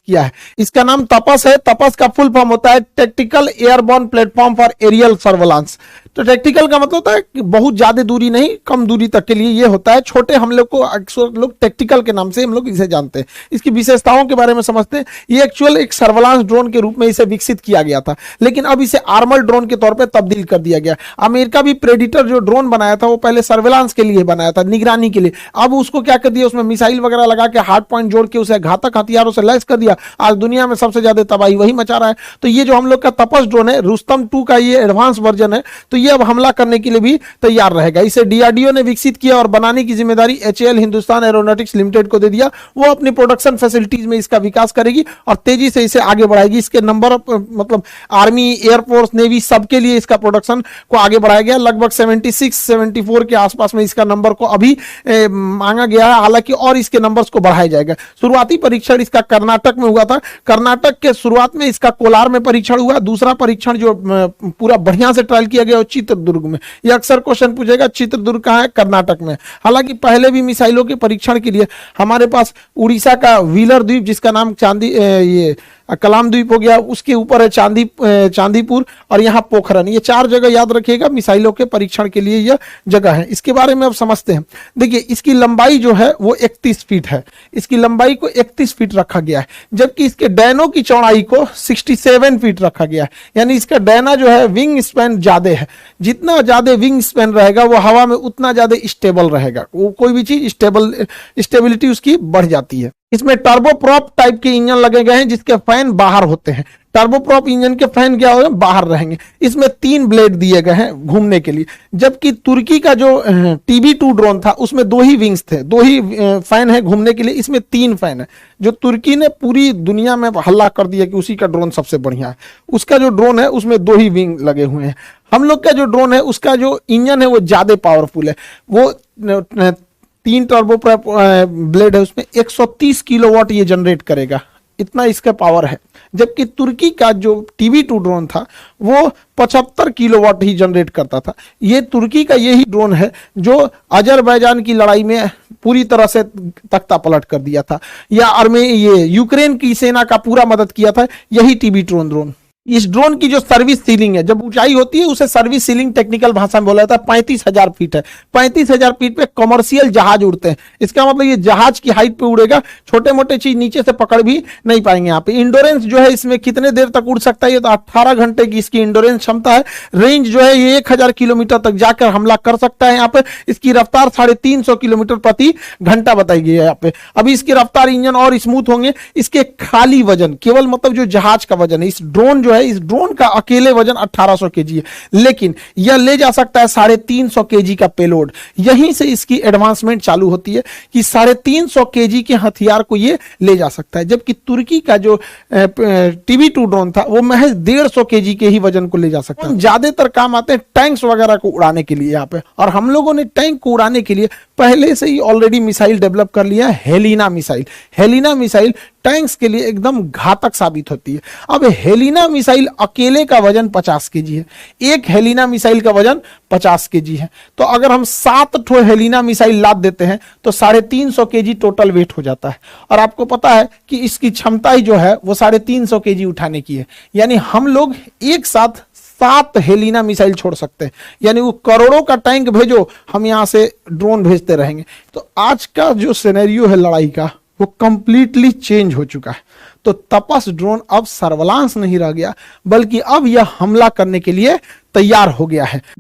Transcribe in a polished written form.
किया है। इसका नाम तपस है। तपस का फुल फॉर्म होता है tactical airborne platform for aerial surveillance. तो टैक्टिकल का मतलब होता है कि बहुत ज्यादा दूरी नहीं, कम दूरी तक के लिए ये होता है। छोटे हमले को अक्सर लोग टैक्टिकल के नाम से हम लोग इसे जानते हैं। इसकी विशेषताओं के बारे में समझते हैं। ये एक्चुअल एक सर्वेलांस ड्रोन के रूप में इसे विकसित किया गया था, लेकिन अब इसे आर्मर ड्रोन के तौर पर तब्दील कर दिया गया। अमेरिका भी प्रेडिटर जो ड्रोन बनाया था वो पहले सर्वेलांस के लिए बनाया था, निगरानी के लिए। अब उसको क्या कर दिया, उसमें मिसाइल वगैरह लगा के हार्ड पॉइंट जोड़ के उसे घातक हथियारों से लैस कर दिया। आज दुनिया में सबसे ज्यादा तबाही वही मचा रहा है। तो ये जो हम लोग का तपस ड्रोन है, रुस्तम 2 का ये एडवांस वर्जन है, तो ये अब हमला करने के लिए भी तैयार रहेगा। इसे डीआरडीओ ने विकसित किया और बनाने की जिम्मेदारी एचएएल हिंदुस्तान एरोनॉटिक्स लिमिटेड को दे दिया। वो अपनी प्रोडक्शन फैसिलिटीज में इसका विकास करेगी और तेजी से इसे आगे बढ़ाएगी। इसके नंबर ऑफ मतलब आर्मी, एयरफोर्स, नेवी सबके लिए इसका प्रोडक्शन को आगे बढ़ाया गया। लगभग 76-74 के आसपास में इसका नंबर को अभी मांगा गया है, हालांकि और इसके नंबर्स को बढ़ाया जाएगा। शुरुआती परीक्षण इसका कर्नाटक में हुआ था। कर्नाटक के शुरुआत में इसका कोलार में परीक्षण हुआ। दूसरा परीक्षण जो पूरा बढ़िया से ट्रायल किया गया वो चित्रदुर्ग में। ये अक्सर क्वेश्चन पूछेगा चित्रदुर्ग कहाँ है, कर्नाटक में। हालांकि पहले भी मिसाइलों के परीक्षण के लिए हमारे पास उड़ीसा का व्हीलर द्वीप, जिसका नाम चांदी ये कलाम द्वीप हो गया, उसके ऊपर है चांदीपुर और यहाँ पोखरन। ये 4 जगह याद रखिएगा, मिसाइलों के परीक्षण के लिए यह जगह है। इसके बारे में अब समझते हैं। देखिए, इसकी लंबाई जो है वो 31 फीट है। इसकी लंबाई को 31 फीट रखा गया है, जबकि इसके डैनों की चौड़ाई को 67 फीट रखा गया है। यानी इसका डैना जो है विंग स्पैन ज्यादा है। जितना ज्यादा विंग स्पैन रहेगा वो हवा में उतना ज्यादा स्टेबल रहेगा। वो कोई भी चीज स्टेबिलिटी उसकी बढ़ जाती है। इसमें टर्बोप्रॉप टाइप के इंजन लगे गए हैं, जिसके फैन बाहर होते हैं। टर्बोप्रॉप इंजन के फैन क्या होंगे, बाहर रहेंगे। इसमें 3 ब्लेड दिए गए हैं घूमने के लिए, जबकि तुर्की का जो TB2 ड्रोन था उसमें 2 ही विंग्स थे, 2 ही फैन है घूमने के लिए। इसमें 3 फैन है। जो तुर्की ने पूरी दुनिया में हल्ला कर दिया कि उसी का ड्रोन सबसे बढ़िया है, उसका जो ड्रोन है उसमें 2 ही विंग लगे हुए हैं। हम लोग का जो ड्रोन है उसका जो इंजन है वो ज्यादा पावरफुल है। वो 3 टर्बोप्रॉप ब्लेड है, उसमें 130 किलोवाट ये जनरेट करेगा, इतना इसका पावर है। जबकि तुर्की का जो TB2 ड्रोन था वो 75 किलोवाट ही जनरेट करता था। ये तुर्की का यही ड्रोन है जो अजरबैजान की लड़ाई में पूरी तरह से तख्ता पलट कर दिया था, या ये यूक्रेन की सेना का पूरा मदद किया था, यही TB2 ड्रोन। इस ड्रोन की जो सर्विस सीलिंग है, जब ऊंचाई होती है उसे सर्विस सीलिंग टेक्निकल भाषा में बोला जाता है, 35,000 फीट है। 35,000 फीट पे कमर्शियल जहाज उड़ते हैं। इसका मतलब ये जहाज की हाइट पे उड़ेगा, छोटे मोटे चीज नीचे से पकड़ भी नहीं पाएंगे। यहाँ पे इंडोरेंस जो है इसमें कितने देर तक उड़ सकता है, ये तो 18 घंटे की इसकी इंडोरेंस क्षमता है। रेंज जो है ये 1000 किलोमीटर तक जाकर हमला कर सकता है। यहाँ पे इसकी रफ्तार 350 किलोमीटर प्रति घंटा बताई गई है यहाँ पे। अभी इसकी रफ्तार, इंजन और स्मूथ होंगे। इसके खाली वजन, केवल मतलब जो जहाज का वजन है, इस ड्रोन जो है, इस ड्रोन का अकेले वजन 1800 केजी है, लेकिन यह ले जा सकता है 350 केजी का पेलोड। यहीं से इसकी एडवांसमेंट चालू होती है कि 350 केजी के हथियार को यह ले जा सकता है। जबकि तुर्की का जो TB2 ड्रोन था वो महज 150 केजी के ही वजन को ले जा सकता है। ज्यादातर काम आते हैं टैंक्स वगैरह को उड़ाने के लिए यहाँ पे, और हम लोगों ने टैंक को उड़ाने के लिए पहले से ही ऑलरेडी मिसाइल डेवलप कर लिया है, Helina missile. Helina missile tanks के लिए एकदम घातक साबित होती है। अब हेलिना मिसाइल अकेले का वजन 50 केजी है। एक हेलिना मिसाइल का वजन 50 केजी है। तो अगर हम 7 ठो हेलिना मिसाइल लाद देते हैं तो 350 केजी टोटल वेट हो जाता है। और आपको पता है कि इसकी क्षमता ही जो है वो 350 केजी उठाने की है। यानी हम लोग एक साथ 7 हेलिना मिसाइल छोड़ सकते हैं। यानी वो करोड़ों का टैंक भेजो, हम यहां से ड्रोन भेजते रहेंगे। तो आज का जो सिनेरियो है लड़ाई का, वो कंप्लीटली चेंज हो चुका है। तो तपस ड्रोन अब सर्विलांस नहीं रह गया, बल्कि अब यह हमला करने के लिए तैयार हो गया है।